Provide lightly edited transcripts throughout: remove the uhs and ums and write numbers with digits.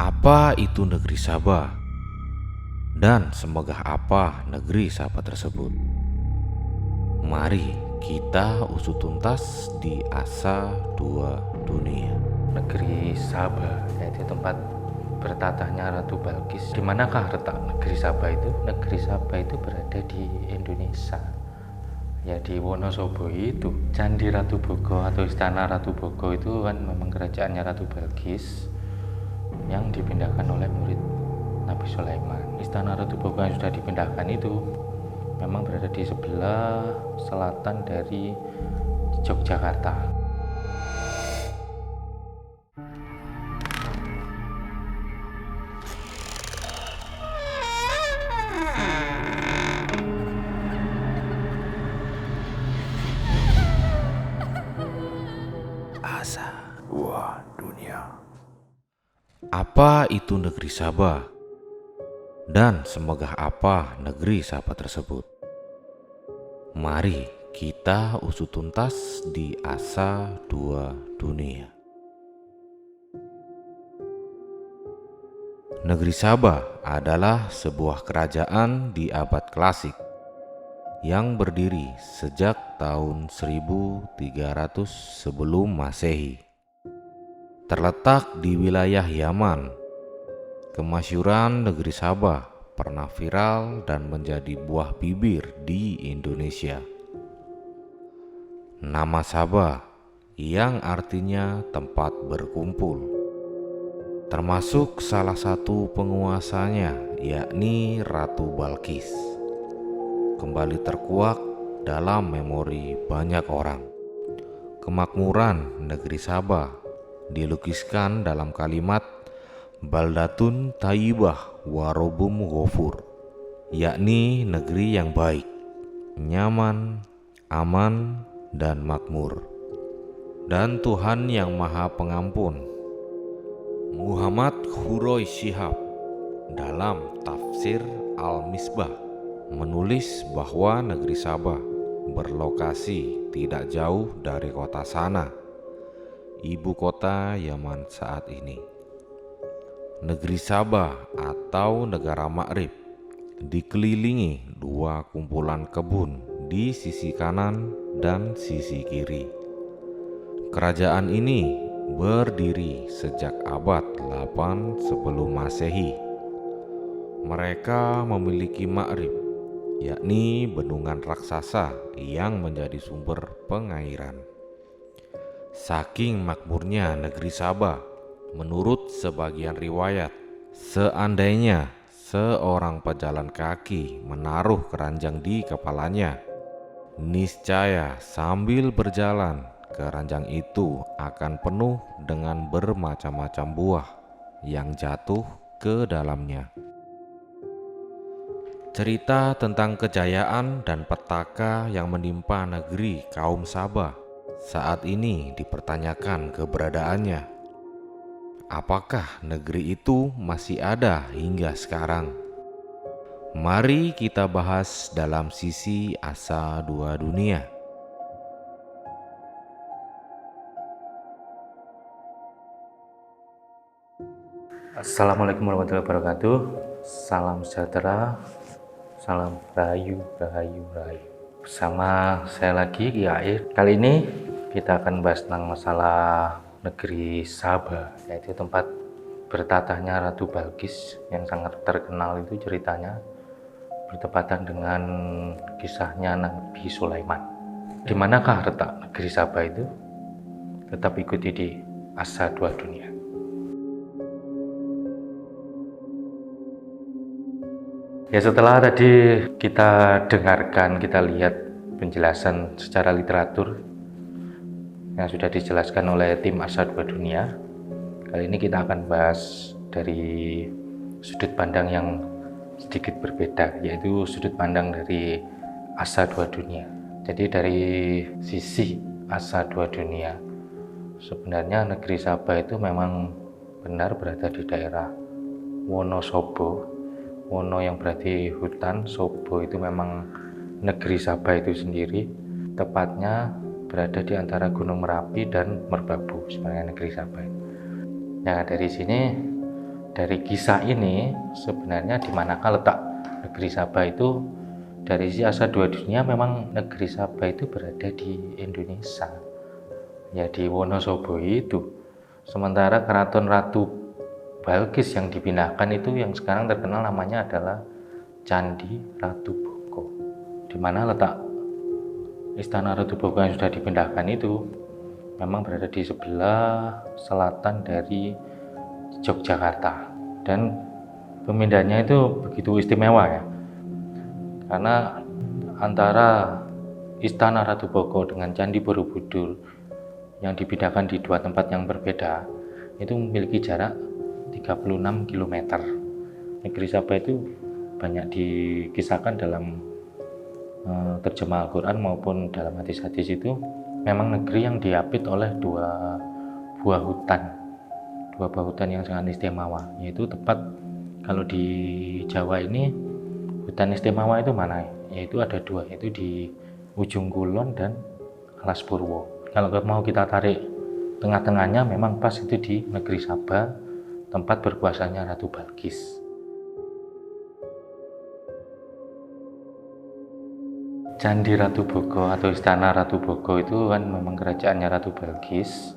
Apa itu negeri Sabah? Dan semegah apa negeri Sabah tersebut? Mari kita usut tuntas di Asa Dua Dunia. Negeri Sabah, yaitu tempat bertatahnya Ratu Balkis. Di manakah letak negeri Sabah itu? Negeri Sabah itu berada di Indonesia, ya di Wonosobo itu. Candi Ratu Bogo atau Istana Ratu Bogo itu kan memang kerajaannya Ratu Balkis yang dipindahkan oleh murid Nabi Sulaiman. Istana Ratu Bogo yang sudah dipindahkan itu memang berada di sebelah selatan dari Yogyakarta. Asa Dua Dunia. Apa itu negeri Sabah? Dan semegah apa negeri Sabah tersebut? Mari kita usut tuntas di Asa Dua Dunia. Negeri Sabah adalah sebuah kerajaan di abad klasik yang berdiri sejak tahun 1300 sebelum Masehi. Terletak di wilayah Yaman, kemasyhuran negeri Sabah pernah viral dan menjadi buah bibir di Indonesia. Nama Sabah yang artinya tempat berkumpul, termasuk salah satu penguasanya yakni Ratu Balkis, kembali terkuak dalam memori banyak orang. Kemakmuran negeri Sabah dilukiskan dalam kalimat Baldatun Thayyibah Warobum Ghafur, yakni negeri yang baik, nyaman, aman, dan makmur, dan Tuhan yang Maha Pengampun. Muhammad Huroi Shihab dalam tafsir Al-Misbah menulis bahwa negeri Sabah berlokasi tidak jauh dari kota Sana, ibu kota Yaman saat ini. Negeri Sabah atau negara Ma'rib dikelilingi dua kumpulan kebun di sisi kanan dan sisi kiri. Kerajaan ini berdiri sejak abad 8 sebelum Masehi. Mereka memiliki Ma'rib, yakni bendungan raksasa yang menjadi sumber pengairan. Saking makmurnya negeri Sabah, menurut sebagian riwayat, seandainya seorang pejalan kaki menaruh keranjang di kepalanya, niscaya sambil berjalan keranjang itu akan penuh dengan bermacam-macam buah yang jatuh ke dalamnya. Cerita tentang kejayaan dan petaka yang menimpa negeri kaum Sabah saat ini dipertanyakan keberadaannya. Apakah negeri itu masih ada hingga sekarang? Mari kita bahas dalam sisi Asa Dua Dunia. Assalamualaikum warahmatullahi wabarakatuh. Salam sejahtera, salam rahayu, rahayu, rahayu. Bersama saya lagi Ki Air. Kali ini kita akan bahas tentang masalah negeri Sabah, yaitu tempat bertatahnya Ratu Balkis yang sangat terkenal. Itu ceritanya bertepatan dengan kisahnya Nabi Sulaiman. Di manakah letak negeri Sabah itu? Tetap ikuti di Asa Dua Dunia. Ya, setelah tadi kita dengarkan, kita lihat penjelasan secara literatur yang sudah dijelaskan oleh tim Asa Dua Dunia. Kali ini kita akan bahas dari sudut pandang yang sedikit berbeda, yaitu sudut pandang dari Asa Dua Dunia. Jadi dari sisi Asa Dua Dunia, sebenarnya negeri Sabah itu memang benar berada di daerah Wonosobo. Wono yang berarti hutan, Sobo itu memang negeri Sabah itu sendiri, tepatnya berada di antara Gunung Merapi dan Merbabu sebenarnya negeri Sabah. Nah, dari sini dari kisah ini sebenarnya di manakah letak negeri Sabah itu? Dari sisi asa dua dunia memang negeri Sabah itu berada di Indonesia, ya di Wonosobo itu. Sementara keraton Ratu Balkis yang dipindahkan itu yang sekarang terkenal namanya adalah Candi Ratu Boko. Di mana letak Istana Ratu Boko yang sudah dipindahkan itu memang berada di sebelah selatan dari Yogyakarta. Dan pemindahannya itu begitu istimewa ya, karena antara Istana Ratu Boko dengan Candi Borobudur yang dipindahkan di dua tempat yang berbeda itu memiliki jarak 36 km. Negeri Sabah itu banyak dikisahkan dalam terjemah Al-Quran maupun dalam hadis-hadis itu memang negeri yang diapit oleh dua buah hutan yang sangat istimewa, yaitu tepat kalau di Jawa ini hutan istimewa itu mana? Yaitu ada dua, yaitu di Ujung Kulon dan Alas Purwo. Kalau mau kita tarik tengah-tengahnya memang pas itu di negeri Sabah, tempat berkuasanya Ratu Balkis. Candi Ratu Boko atau Istana Ratu Boko itu kan memang kerajaannya Ratu Balkis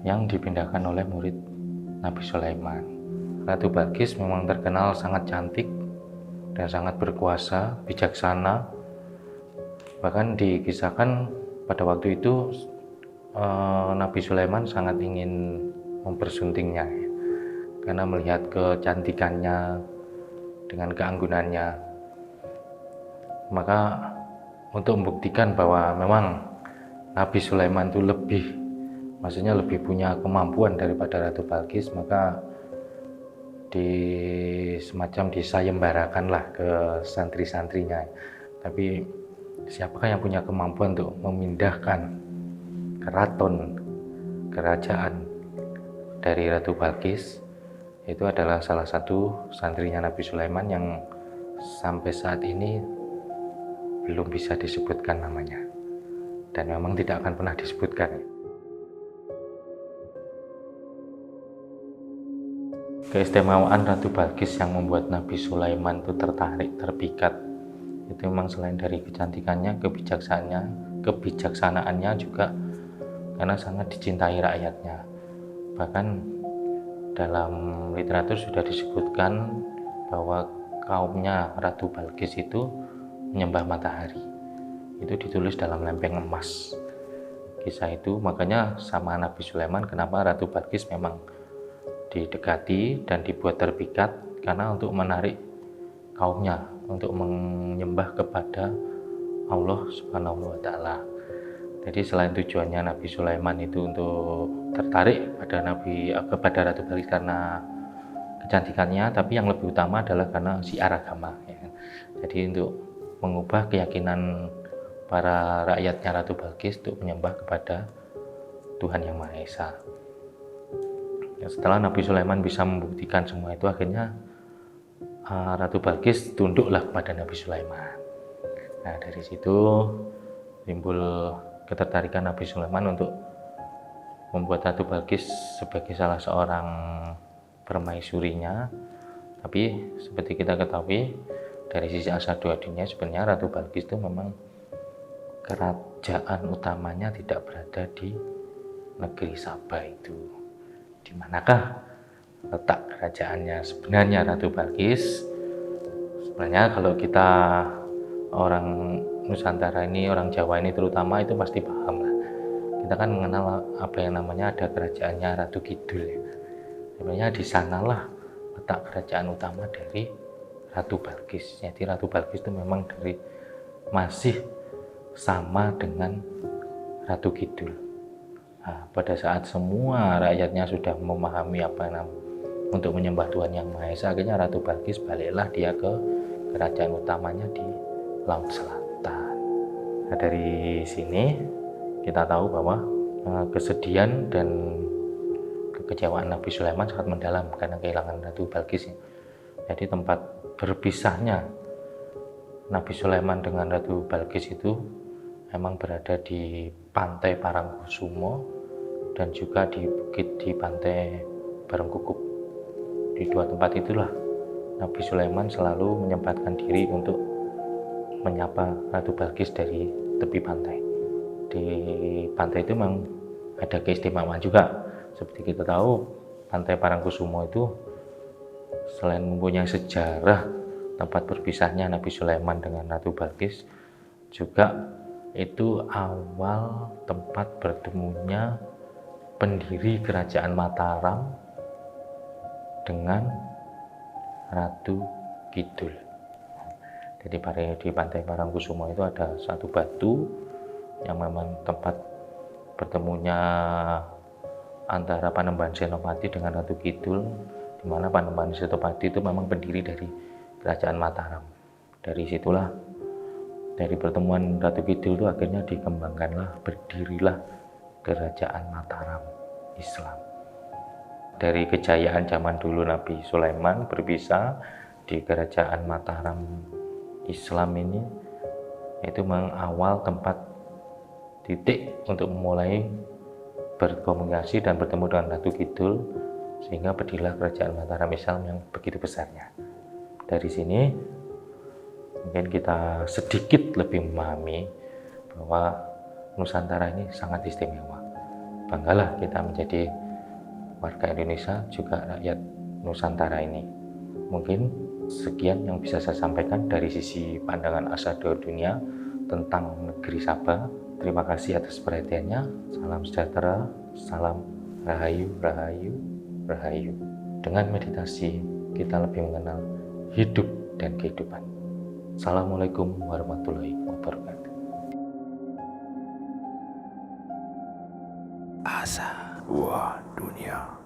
yang dipindahkan oleh murid Nabi Sulaiman. Ratu Balkis memang terkenal sangat cantik dan sangat berkuasa, bijaksana. Bahkan dikisahkan pada waktu itu Nabi Sulaiman sangat ingin mempersuntingnya ya, karena melihat kecantikannya dengan keanggunannya. Maka untuk membuktikan bahwa memang Nabi Sulaiman itu lebih punya kemampuan daripada Ratu Balkis, maka semacam disayembarakanlah ke santri-santrinya. Tapi siapakah yang punya kemampuan untuk memindahkan kerajaan dari Ratu Balkis? Itu adalah salah satu santrinya Nabi Sulaiman yang sampai saat ini belum bisa disebutkan namanya, dan memang tidak akan pernah disebutkan. Keistimewaan Ratu Balkis yang membuat Nabi Sulaiman itu terpikat itu memang selain dari kecantikannya, kebijaksanaannya juga karena sangat dicintai rakyatnya. Bahkan dalam literatur sudah disebutkan bahwa kaumnya Ratu Balkis itu menyembah matahari. Itu ditulis dalam lempeng emas. Kisah itu makanya sama Nabi Sulaiman kenapa Ratu Balkis memang didekati dan dibuat terpikat, karena untuk menarik kaumnya untuk menyembah kepada Allah Subhanahu wa Ta'ala. Jadi selain tujuannya Nabi Sulaiman itu untuk tertarik kepada Ratu Balkis karena kecantikannya, tapi yang lebih utama adalah karena syiar agama ya. Jadi untuk mengubah keyakinan para rakyatnya Ratu Balkis untuk menyembah kepada Tuhan Yang Maha Esa. Setelah Nabi Sulaiman bisa membuktikan semua itu, akhirnya Ratu Balkis tunduklah kepada Nabi Sulaiman. Nah, dari situ timbul ketertarikan Nabi Sulaiman untuk membuat Ratu Balkis sebagai salah seorang permaisurinya. Tapi seperti kita ketahui, dari sisi asa dua dunia sebenarnya Ratu Balkis itu memang kerajaan utamanya tidak berada di negeri Sabah itu. Di manakah letak kerajaannya sebenarnya Ratu Balkis? Sebenarnya kalau kita orang Nusantara ini, orang Jawa ini terutama, itu pasti paham lah. Kita kan mengenal apa yang namanya ada kerajaannya Ratu Kidul ya. Sebenarnya di sanalah letak kerajaan utama dari Ratu Balkis. Jadi Ratu Balkis itu memang masih sama dengan Ratu Kidul. Nah, pada saat semua rakyatnya sudah memahami untuk menyembah Tuhan Yang Maha Esa, akhirnya Ratu Balkis baliklah dia ke kerajaan utamanya di Laut Selatan. Nah, dari sini kita tahu bahwa kesedihan dan kekecewaan Nabi Sulaiman sangat mendalam karena kehilangan Ratu Balkis. Jadi tempat berpisahnya Nabi Sulaiman dengan Ratu Balkis itu memang berada di pantai Parangkusumo dan juga di pantai Barengkukuk. Di di dua tempat itulah Nabi Sulaiman selalu menyempatkan diri untuk menyapa Ratu Balkis dari tepi pantai. Di pantai itu memang ada keistimewaan juga. Seperti kita tahu, Pantai Parangkusumo itu selain mempunyai sejarah tempat berpisahnya Nabi Sulaiman dengan Ratu Balkis, juga itu awal tempat bertemunya pendiri kerajaan Mataram dengan Ratu Kidul. Jadi di Pantai Parangkusumo itu ada satu batu yang memang tempat bertemunya antara Panembahan Senopati dengan Ratu Kidul, di mana Panembahan Senopati itu memang pendiri dari kerajaan Mataram. Dari situlah, dari pertemuan Ratu Kidul itu akhirnya dikembangkanlah, berdirilah kerajaan Mataram Islam. Dari kejayaan zaman dulu Nabi Sulaiman berpisah di kerajaan Mataram Islam ini, itu memang awal tempat titik untuk memulai berkomunikasi dan bertemu dengan Ratu Kidul, sehingga berdirilah kerajaan Mataram Islam yang begitu besarnya. Dari sini mungkin kita sedikit lebih memahami bahwa Nusantara ini sangat istimewa. Banggalah kita menjadi warga Indonesia, juga rakyat Nusantara ini. Mungkin sekian yang bisa saya sampaikan dari sisi pandangan Asa2 Dunia tentang negeri Sabah. Terima kasih atas perhatiannya. Salam sejahtera, salam rahayu, rahayu, rahayu. Dengan meditasi, kita lebih mengenal hidup dan kehidupan. Assalamualaikum warahmatullahi wabarakatuh. Asa2 Dunia.